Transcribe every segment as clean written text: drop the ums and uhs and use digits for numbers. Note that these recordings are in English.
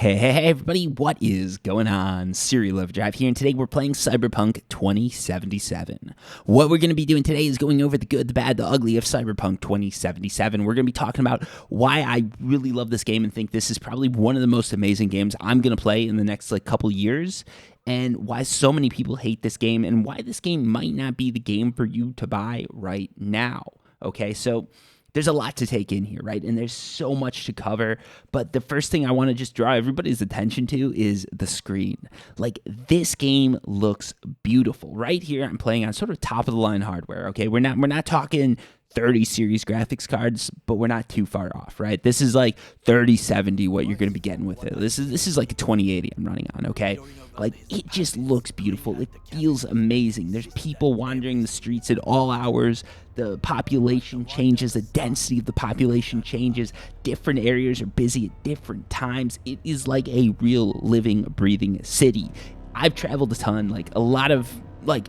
Hey everybody, what is going on? Serial Overdrive here, and today we're playing Cyberpunk 2077. What we're going to be doing today is going over the good, the bad, the ugly of Cyberpunk 2077. We're going to be talking about why I really love this game and think this is probably one of the most amazing games I'm going to play in the next couple years, and why so many people hate this game, and why this game might not be the game for you to buy right now. Okay, so there's a lot to take in here, right? And there's so much to cover. But the first thing I want to just draw everybody's attention to is the screen. Like, this game looks beautiful. Right here, I'm playing on sort of top of the line hardware. Okay, we're not talking 30 series graphics cards, but we're not too far off, right? This is like 3070 what you're going to be getting with it. This is like a 2080 I'm running on, okay? Like, it just looks beautiful. It feels amazing. There's people wandering the streets at all hours. The population changes. The density of the population changes. Different areas are busy at different times. It is like a real living, breathing city. I've traveled a ton, like a lot of, like,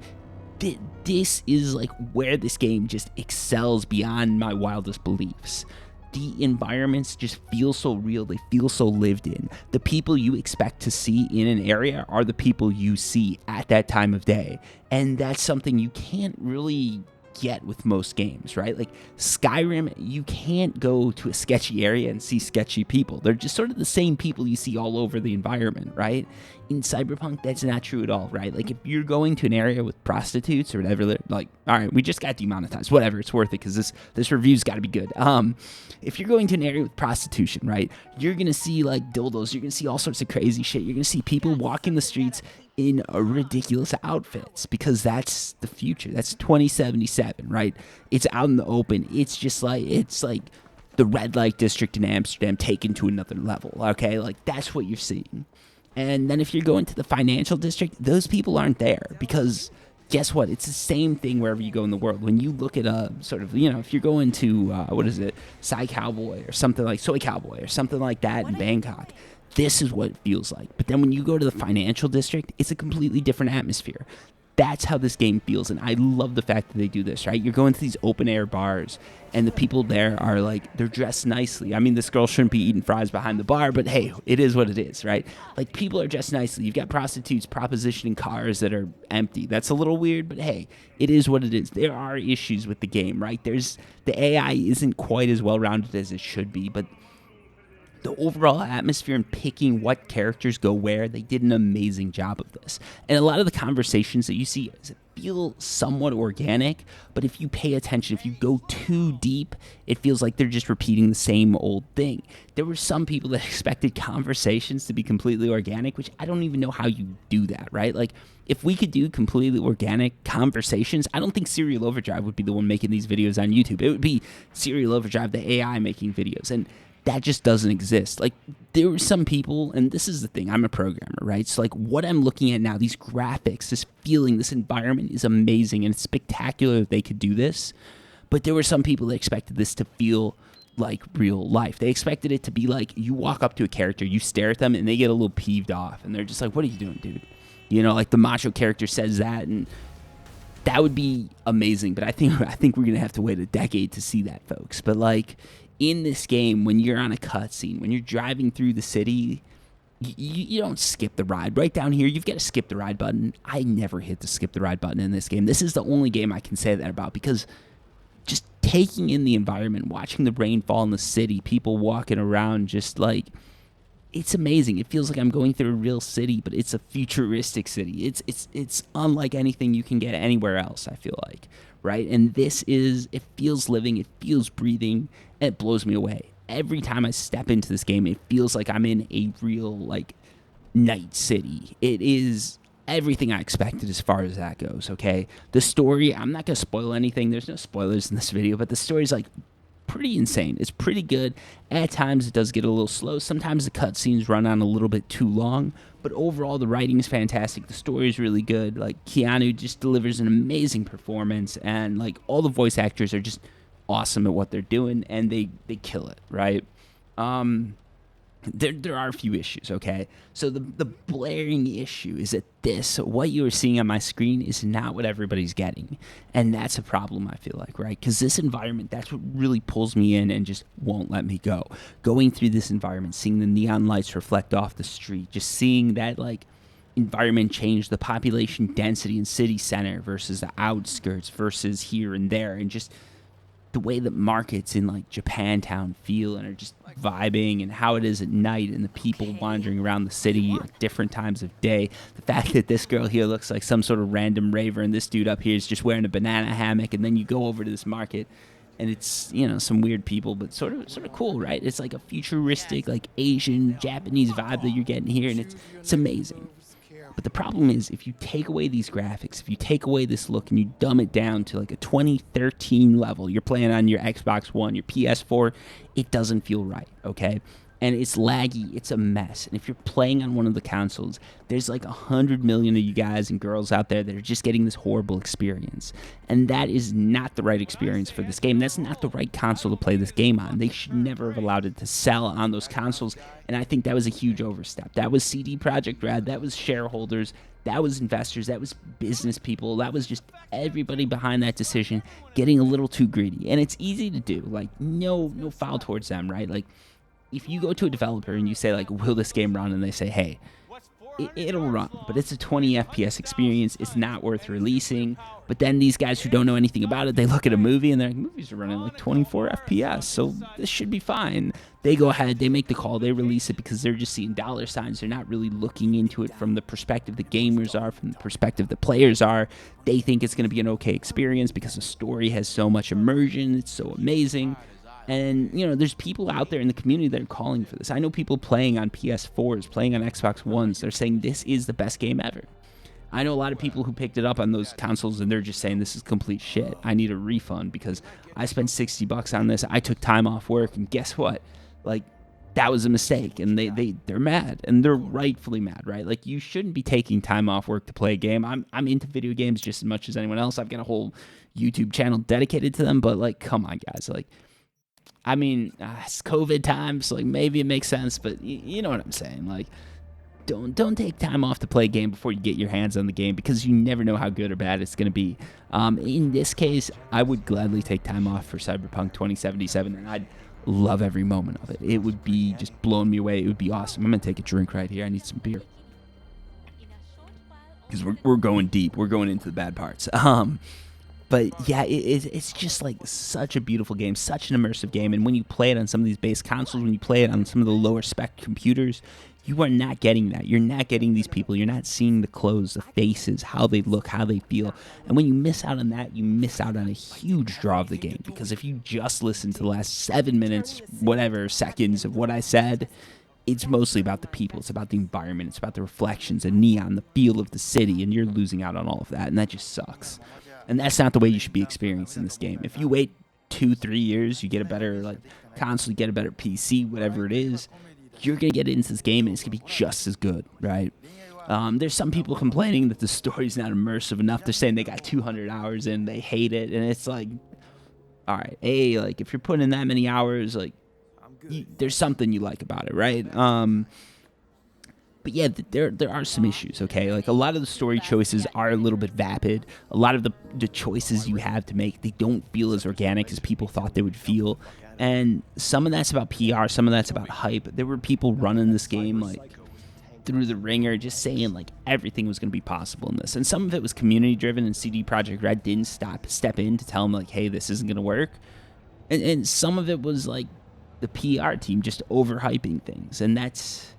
this is like where this game just excels beyond my wildest beliefs. The environments just feel so real. They feel so lived in. The people you expect to see in an area are the people you see at that time of day. And that's something you can't really get with most games, right? Like Skyrim, you can't go to a sketchy area and see sketchy people. They're just sort of the same people you see all over the environment, right? In Cyberpunk, that's not true at all, right? Like, if you're going to an area with prostitutes or whatever, they're like, all right, we just got demonetized, whatever, it's worth it because this review's got to be good. If you're going to an area with prostitution, right, you're gonna see like dildos, you're gonna see all sorts of crazy shit, you're gonna see people walking the streets in ridiculous outfits, because that's the future. That's 2077, right? It's out in the open. It's just like, it's like the red light district in Amsterdam taken to another level, okay? Like, that's what you're seeing. And then if you're going to the financial district, those people aren't there, because guess what? It's the same thing wherever you go in the world. When you look at a sort of, you know, if you're going to, Soy Cowboy or something like that in Bangkok, this is what it feels like. But then when you go to the financial district, it's a completely different atmosphere. That's how this game feels, and I love the fact that they do this, right? You're going to these open-air bars, and the people there are, like, they're dressed nicely. I mean, this girl shouldn't be eating fries behind the bar, but hey, it is what it is, right? Like, people are dressed nicely. You've got prostitutes propositioning cars that are empty. That's a little weird, but hey, it is what it is. There are issues with the game, right? The AI isn't quite as well-rounded as it should be, but the overall atmosphere and picking what characters go where, they did an amazing job of this. And a lot of the conversations that you see feel somewhat organic, but if you pay attention, if you go too deep, it feels like they're just repeating the same old thing. There were some people that expected conversations to be completely organic, which I don't even know how you do that, right? Like, if we could do completely organic conversations, I don't think Serial Overdrive would be the one making these videos on YouTube. It would be Serial Overdrive, the AI, making videos. And that just doesn't exist. Like, there were some people, and this is the thing, I'm a programmer, right? So, like, what I'm looking at now, these graphics, this feeling, this environment is amazing, and it's spectacular that they could do this. But there were some people that expected this to feel like real life. They expected it to be like, you walk up to a character, you stare at them, and they get a little peeved off, and they're just like, what are you doing, dude? You know, like, the macho character says that, and that would be amazing. But I think we're going to have to wait a decade to see that, folks. But, like, in this game, when you're on a cutscene, when you're driving through the city, you don't skip the ride. Right down here, you've got a skip the ride button. I never hit the skip the ride button in this game. This is the only game I can say that about, because just taking in the environment, watching the rain fall in the city, people walking around, just like, it's amazing. It feels like I'm going through a real city, but it's a futuristic city. It's unlike anything you can get anywhere else, I feel like, right? And it feels living, it feels breathing, and it blows me away. Every time I step into this game, it feels like I'm in a real, like, night city. It is everything I expected as far as that goes, okay? The story, I'm not going to spoil anything. There's no spoilers in this video, but the story's, like, pretty insane. It's pretty good. At times, it does get a little slow. Sometimes the cutscenes run on a little bit too long, but overall, the writing is fantastic. The story is really good. Like, Keanu just delivers an amazing performance, and, like, all the voice actors are just awesome at what they're doing, and they kill it, right? there are a few issues, okay? So the blaring issue is that what you are seeing on my screen is not what everybody's getting. And that's a problem, I feel like, right? Because this environment, that's what really pulls me in and just won't let me go. Going through this environment, seeing the neon lights reflect off the street, just seeing that, like, environment change, the population density in city center versus the outskirts versus here and there, and just the way that markets in like Japantown feel and are just vibing, and how it is at night and the people wandering around the city at different times of day. The fact that this girl here looks like some sort of random raver and this dude up here is just wearing a banana hammock, and then you go over to this market and it's, you know, some weird people, but sort of cool, right? It's like a futuristic, like Asian, Japanese vibe that you're getting here, and it's amazing. But the problem is, if you take away these graphics, if you take away this look and you dumb it down to like a 2013 level, you're playing on your Xbox One, your PS4, it doesn't feel right, okay? And it's laggy, it's a mess. And if you're playing on one of the consoles, there's like 100 million of you guys and girls out there that are just getting this horrible experience. And that is not the right experience for this game. That's not the right console to play this game on. They should never have allowed it to sell on those consoles. And I think that was a huge overstep. That was CD Projekt Red, that was shareholders, that was investors, that was business people, that was just everybody behind that decision getting a little too greedy. And it's easy to do. Like, no foul towards them, right? Like, if you go to a developer and you say, like, will this game run? And they say, hey, it'll run, but it's a 20 FPS experience. It's not worth releasing. But then these guys who don't know anything about it, they look at a movie and they're like, movies are running like 24 FPS, so this should be fine. They go ahead, they make the call, they release it because they're just seeing dollar signs. They're not really looking into it from the perspective the gamers are, from the perspective the players are. They think it's going to be an okay experience because the story has so much immersion. It's so amazing. And, you know, there's people out there in the community that are calling for this. I know people playing on PS4s, playing on Xbox Ones. They're saying this is the best game ever. I know a lot of people who picked it up on those consoles and they're just saying this is complete shit. I need a refund because I spent $60 on this. I took time off work, and guess what? Like, that was a mistake, and they're mad, and they're rightfully mad, right? Like, you shouldn't be taking time off work to play a game. I'm into video games just as much as anyone else. I've got a whole YouTube channel dedicated to them, but, like, come on, guys. Like, I mean, it's COVID times, so like maybe it makes sense, but you know what I'm saying. Like, don't take time off to play a game before you get your hands on the game, because you never know how good or bad it's going to be. In this case, I would gladly take time off for Cyberpunk 2077, and I'd love every moment of it. It would be just blowing me away. It would be awesome. I'm going to take a drink right here. I need some beer, because we're going deep. We're going into the bad parts. But yeah, it's just like such a beautiful game, such an immersive game. And when you play it on some of these base consoles, when you play it on some of the lower spec computers, you are not getting that. You're not getting these people. You're not seeing the clothes, the faces, how they look, how they feel. And when you miss out on that, you miss out on a huge draw of the game. Because if you just listen to the last 7 minutes, whatever seconds of what I said, it's mostly about the people. It's about the environment. It's about the reflections, the neon, the feel of the city. And you're losing out on all of that. And that just sucks. And that's not the way you should be experiencing this game. If you wait 2-3 years, you get a better like console, you get a better PC, whatever it is, you're going to get into this game and it's going to be just as good, right? There's some people complaining that the story's not immersive enough. They're saying they got 200 hours in, they hate it. And it's like, all right, like if you're putting in that many hours, like there's something you like about it, right? But yeah, there are some issues, okay? Like, a lot of the story choices are a little bit vapid. A lot of the choices you have to make, they don't feel as organic as people thought they would feel. And some of that's about PR, some of that's about hype. There were people running this game, like, through the ringer, just saying, like, everything was going to be possible in this. And some of it was community-driven, and CD Projekt Red didn't step in to tell them, like, hey, this isn't going to work. And some of it was, like, the PR team just overhyping things. And that's...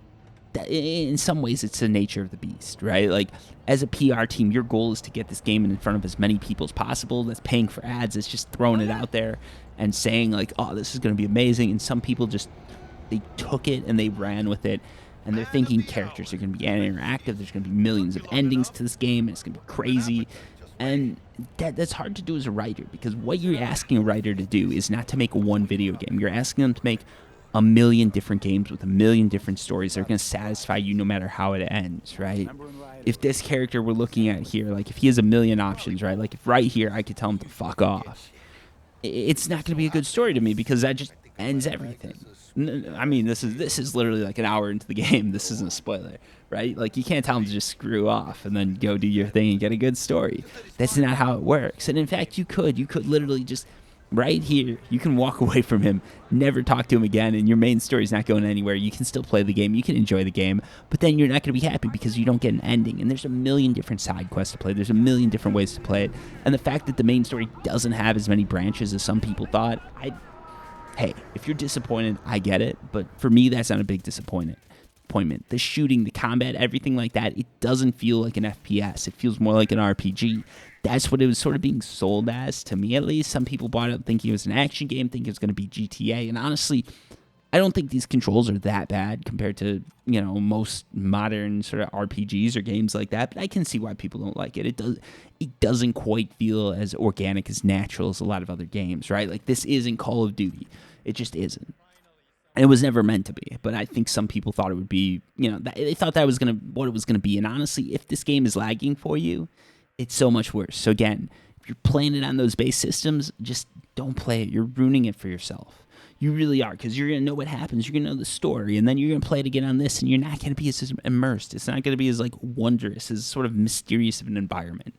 in some ways, it's the nature of the beast, right? Like, as a PR team, your goal is to get this game in front of as many people as possible. That's paying for ads. It's just throwing it out there and saying, like, oh, this is going to be amazing. And some people just, they took it and they ran with it. And they're thinking characters are going to be interactive. There's going to be millions of endings to this game. And it's going to be crazy. And that's hard to do as a writer, because what you're asking a writer to do is not to make one video game. You're asking them to make a million different games with a million different stories that are going to satisfy you no matter how it ends, right? If this character we're looking at here, like if he has a million options, right? Like if right here I could tell him to fuck off, it's not going to be a good story to me, because ends everything. I mean, this is literally like an hour into the game. This isn't a spoiler, right? Like, you can't tell him to just screw off and then go do your thing and get a good story. That's not how it works. And in fact, you could literally just right here, you can walk away from him, never talk to him again, and your main story's not going anywhere. You can still play the game, you can enjoy the game, but then you're not going to be happy because you don't get an ending. And there's a million different side quests to play. There's a million different ways to play it. And the fact that the main story doesn't have as many branches as some people thought, hey, if you're disappointed, I get it, but for me, that's not a big disappointment. The shooting, the combat, everything like that, it doesn't feel like an FPS. It feels more like an RPG. That's what it was sort of being sold as, to me at least. Some people bought it thinking it was an action game, thinking it was going to be GTA, and honestly, I don't think these controls are that bad compared to, most modern sort of RPGs or games like that, but I can see why people don't like it. It doesn't quite feel as organic, as natural as a lot of other games, right? Like, this isn't Call of Duty. It just isn't. And it was never meant to be, but I think some people thought it would be, they thought that was what it was going to be. And honestly, if this game is lagging for you, it's so much worse. So again, if you're playing it on those base systems, just don't play it. You're ruining it for yourself. You really are, because you're going to know what happens. You're going to know the story, and then you're going to play it again on this, and you're not going to be as immersed. It's not going to be as, wondrous, as sort of mysterious of an environment.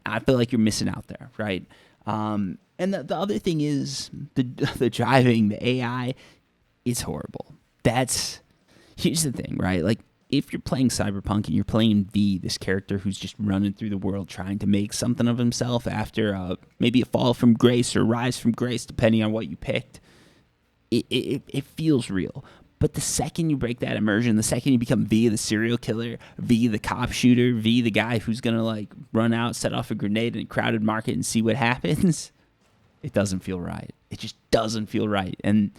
I feel like you're missing out there, right? And the other thing is the driving, the AI, is horrible. Here's the thing, right? Like, if you're playing Cyberpunk and you're playing V, this character who's just running through the world trying to make something of himself after maybe a fall from grace or rise from grace, depending on what you picked, it feels real. But the second you break that immersion, the second you become V, the serial killer, V, the cop shooter, V, the guy who's going to run out, set off a grenade in a crowded market and see what happens, it doesn't feel right. It just doesn't feel right. And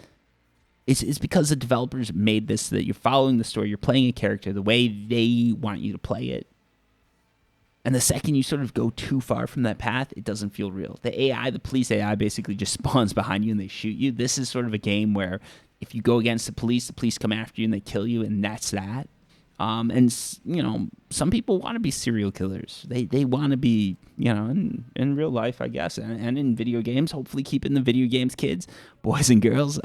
it's because the developers made this so that you're following the story, you're playing a character the way they want you to play it. And the second you sort of go too far from that path, it doesn't feel real. The police AI basically just spawns behind you and they shoot you. This is sort of a game where if you go against the police come after you and they kill you, and that's that. And some people want to be serial killers. They want to be, in real life, I guess, and in video games, hopefully keeping the video games kids, boys and girls.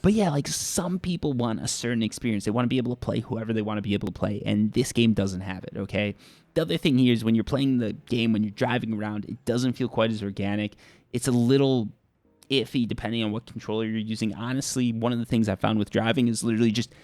But yeah, some people want a certain experience. They want to be able to play whoever they want to be able to play, and this game doesn't have it, okay? The other thing here is when you're playing the game, when you're driving around, it doesn't feel quite as organic. It's a little iffy depending on what controller you're using. Honestly, one of the things I found with driving is literally just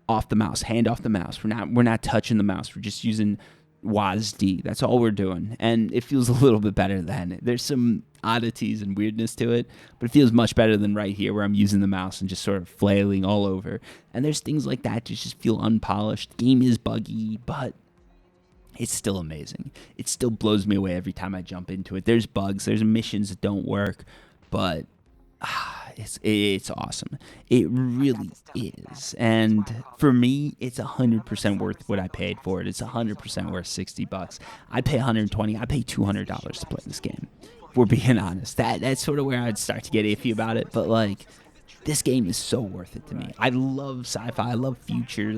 off the mouse, hand off the mouse. We're not touching the mouse. We're just using WASD. That's all we're doing, and it feels a little bit better then. There's some oddities and weirdness to it, but it feels much better than right here where I'm using the mouse and just sort of flailing all over. And there's things like that that just feel unpolished. The game is buggy, but it's still amazing. It still blows me away every time I jump into it. There's bugs, there's missions that don't work, but it's awesome. It really is. And for me, it's 100% worth what I paid for it. It's 100% worth $60. I'd pay $120. I'd pay $200 to play this game. If we're being honest, that's sort of where I'd start to get iffy about it. But this game is so worth it to me. I love sci-fi. I love future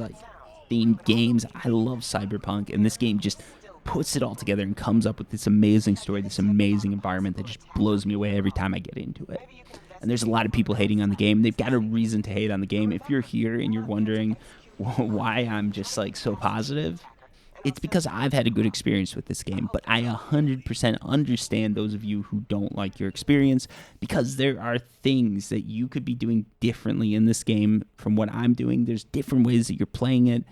themed games. I love Cyberpunk, and this game just puts it all together and comes up with this amazing story, this amazing environment that just blows me away every time I get into it. And there's a lot of people hating on the game. They've got a reason to hate on the game. If you're here and you're wondering why I'm just so positive, it's because I've had a good experience with this game. But I 100% understand those of you who don't like your experience, because there are things that you could be doing differently in this game from what I'm doing. There's different ways that you're playing it,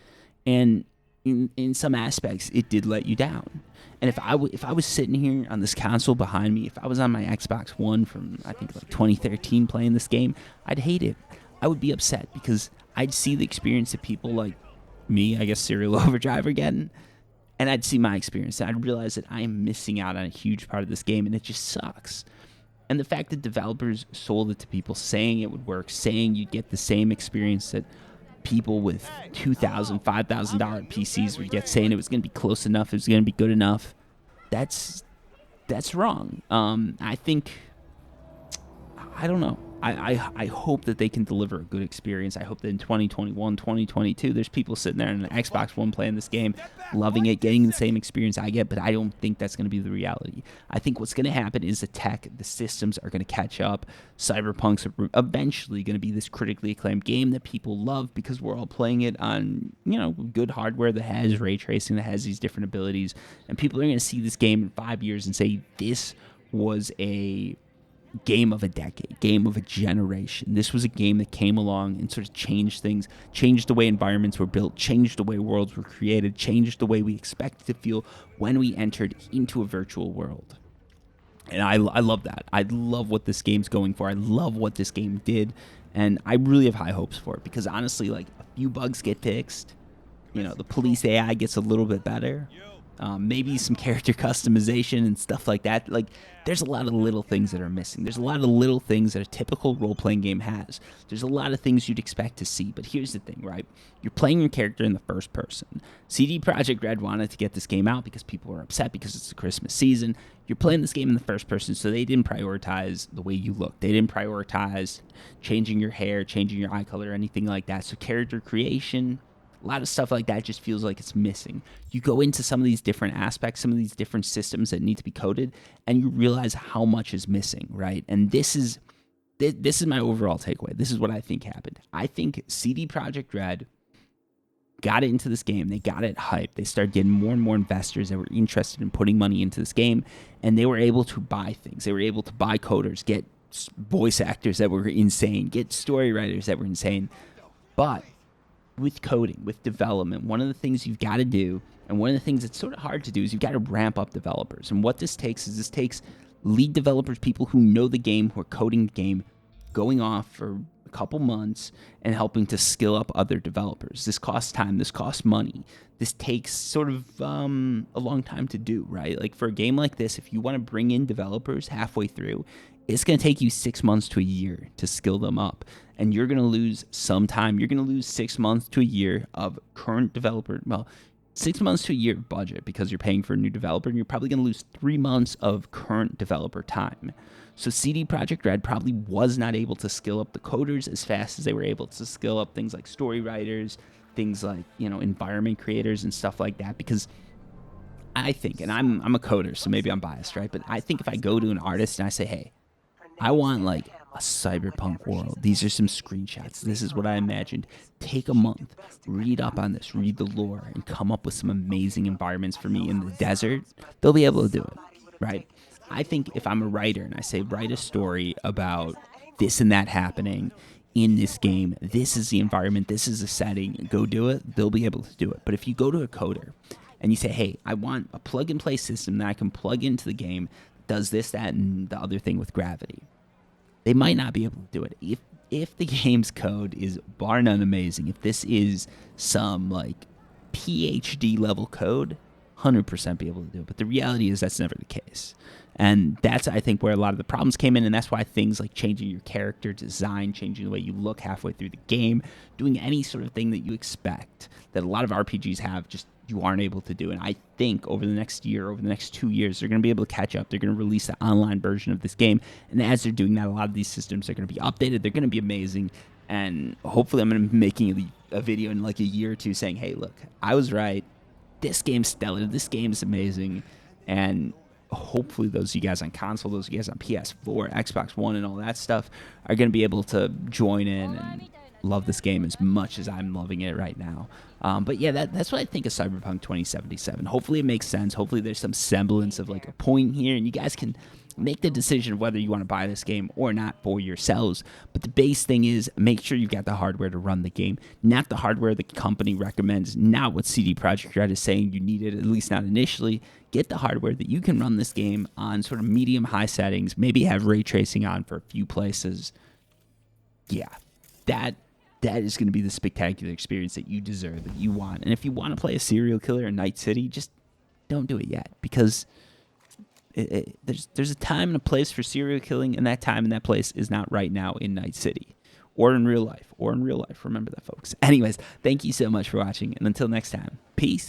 and in some aspects, it did let you down. And if I was sitting here on this console behind me, if I was on my Xbox One from, I think, 2013 playing this game, I'd hate it. I would be upset because I'd see the experience that people like me, I guess Serial Overdrive, are getting, and I'd see my experience, and I'd realize that I am missing out on a huge part of this game, and it just sucks. And the fact that developers sold it to people saying it would work, saying you'd get the same experience that people with $2,000, $5,000 PCs would get, saying it was going to be close enough, it was going to be good enough, that's wrong. I don't know. I hope that they can deliver a good experience. I hope that in 2021, 2022, there's people sitting there on an Xbox One playing this game, loving it, getting the same experience I get, but I don't think that's going to be the reality. I think what's going to happen is the tech, the systems are going to catch up. Cyberpunk's eventually going to be this critically acclaimed game that people love because we're all playing it on, good hardware that has ray tracing, that has these different abilities, and people are going to see this game in 5 years and say, this was a game of a decade, game of a generation. This was a game that came along and sort of changed things, changed the way environments were built, changed the way worlds were created, changed the way we expected to feel when we entered into a virtual world. And I love that. I love what this game's going for. I love what this game did. And I really have high hopes for it because honestly, like, a few bugs get fixed. The police AI gets a little bit better. Maybe some character customization and stuff like that. Like, there's a lot of little things that are missing. There's a lot of little things that a typical role-playing game has. There's a lot of things you'd expect to see. But here's the thing, right? You're playing your character in the first person. CD Projekt Red wanted to get this game out because people were upset because it's the Christmas season. You're playing this game in the first person, so they didn't prioritize the way you look. They didn't prioritize changing your hair, changing your eye color, anything like that. So character creation, a lot of stuff like that just feels like it's missing. You go into some of these different aspects, some of these different systems that need to be coded, and you realize how much is missing, right? And this is my overall takeaway. This is what I think happened. I think CD Projekt Red got into this game. They got it hyped. They started getting more and more investors that were interested in putting money into this game, and they were able to buy things. They were able to buy coders, get voice actors that were insane, get story writers that were insane. But with coding, with development, one of the things you've got to do, and one of the things that's sort of hard to do, is you've got to ramp up developers. And what this takes lead developers, people who know the game, who are coding the game, going off for a couple months and helping to skill up other developers. This costs time. This costs money. This takes sort of a long time to do, right? Like, for a game like this, if you want to bring in developers halfway through, it's going to take you 6 months to a year to skill them up. And you're going to lose some time. You're going to lose 6 months to a year of current developer, 6 months to a year of budget because you're paying for a new developer, and you're probably going to lose 3 months of current developer time. So CD Projekt Red probably was not able to skill up the coders as fast as they were able to skill up things like story writers, things like, environment creators and stuff like that, because I think, and I'm a coder, so maybe I'm biased, right? But I think if I go to an artist and I say, hey, I want like a cyberpunk world. These are some screenshots. This is what I imagined. Take a month, read up on this, read the lore, and come up with some amazing environments for me in the desert. They'll be able to do it, right? I think if I'm a writer and I say, write a story about this and that happening in this game, this is the environment, this is the setting, go do it, they'll be able to do it. But if you go to a coder and you say, hey, I want a plug-and-play system that I can plug into the game, does this, that, and the other thing with gravity, they might not be able to do it. If the game's code is bar none amazing, if this is some like PhD level code, 100% be able to do it. But the reality is that's never the case. And that's, I think, where a lot of the problems came in, and that's why things like changing your character design, changing the way you look halfway through the game, doing any sort of thing that you expect that a lot of RPGs have, just you aren't able to do. And I think over the next year, over the next 2 years, they're going to be able to catch up. They're going to release the online version of this game. And as they're doing that, a lot of these systems are going to be updated. They're going to be amazing. And hopefully I'm going to be making a video in like a year or two saying, hey, look, I was right. This game's stellar. This game's amazing. And hopefully those of you guys on console, those of you guys on PS4, Xbox One, and all that stuff are going to be able to join in and love this game as much as I'm loving it right now. But yeah, that's what I think of Cyberpunk 2077. Hopefully it makes sense. Hopefully there's some semblance of like a point here, and you guys can make the decision of whether you want to buy this game or not for yourselves. But the base thing is make sure you've got the hardware to run the game, not the hardware the company recommends, not what CD Projekt Red is saying you need it, at least not initially. Get the hardware that you can run this game on sort of medium-high settings, maybe have ray tracing on for a few places. Yeah, that is going to be the spectacular experience that you deserve, that you want. And if you want to play a serial killer in Night City, just don't do it yet, because there's a time and a place for serial killing, and that time and that place is not right now in Night City or in real life. Remember that, folks. Anyways, thank you so much for watching, and until next time, peace.